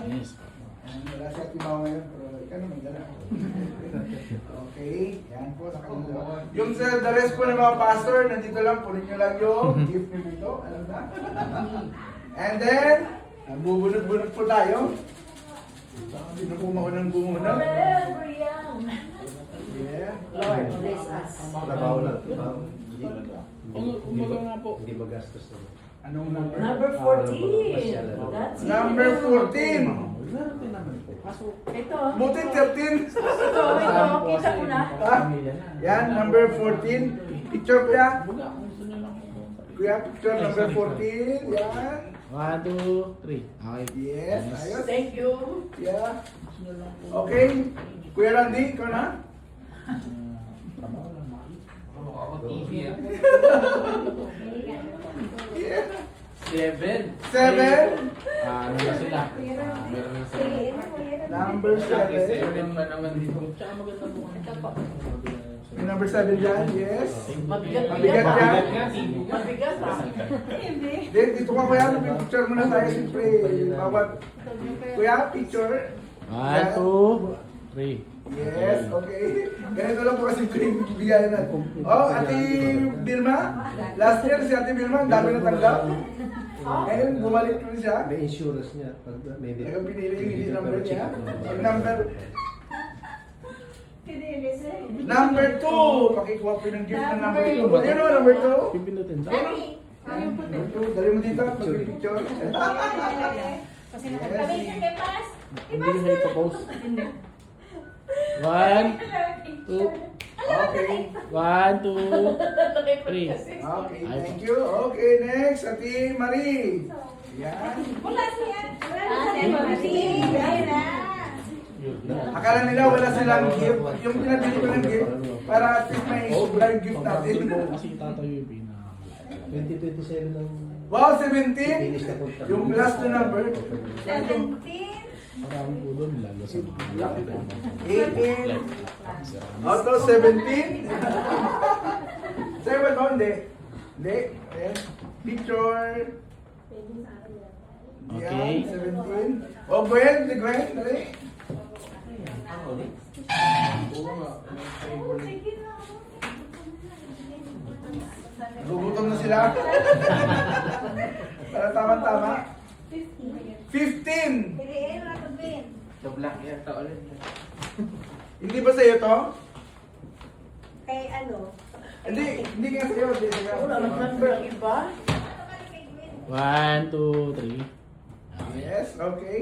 Yes. Ayan, wala si Ate Mao ngayon, pero ikaw naman dala. Okay, yan po sa kanila. Yung sa the rest po ng mga pastor, nandito lang, punin nyo lang yung gift nyo dito. Alam na? And then, bubunod-bunod po tayo. Sino po maunang bumunod? Yeah. Lord, bless us. Trabaho lang. Kumbaga nga po. Hindi magastos naman. Anong number? Number 14. That's it. Number 14. Meron naman po. Kaso, Ito. Buti 13. Ito. Kita mo na. pamilya na. Yan, number 14. Picture kuya. Kumbaga, kung gusto nyo lang. Kuya, picture number 14. Yan. 1, 2, 3. Okay. Yes, ayos. Thank you. Yeah. Gusto nyo lang po. Okay. Kuya Randy, ikaw na? Trabaho lang, maki. Yeah. 7. 7. Ano na sila? Meron na sila. Number 7. 7 pa naman dito. Tsaka maganda po kami. Ito po. Yung number 7 dyan, yes. Mabigat. Mabigat yan. Mabigat ha. Then, dito ka kuya, picture muna tayo siyempre. Bawat. Kuya, picture. 1, 2, 3. Yes, okay. Ganito lang po kasi yung bigyan natin. Oh, Ate Vilma. Last year si Ate Vilma, ang dami natanggap. Ngayon, bumalik ko siya. May insurance niya. Pag may Kaya pinili yung hindi number niya. Yung number 2. Pakikuha po ng gift ng number 2. Ayun o, number 2. Pipindutin sa. Number 2. Dali mo dito, pag-picture. Hindi nyo ito post. 1, 2, Okay. 1, 2, 3. Okay, thank you. Okay, next, Ate Marie. Yan. Akala nila wala silang gift. Yung pinabili ko ng gift, para at least may blind gift natin. Kasi tatayo yung pina. 2027 ang Wow, 17! Yung last na number. Marami po doon. Lalo sa mga 18. Out of 17. Sa'yo ba ito? Hindi. Hindi. Ayan. Picture. Okay. Yan, 17. Oh, Gwen. Si Gwen. Dali. Gugutom na sila. Para tama-tama. 15. Sa black yata ulit. Hindi ba sa'yo to? Kay ano? Hindi kaya sa'yo. Hindi sa'yo. Wala nang number ang iba. 1, 2, 3. Yes, okay.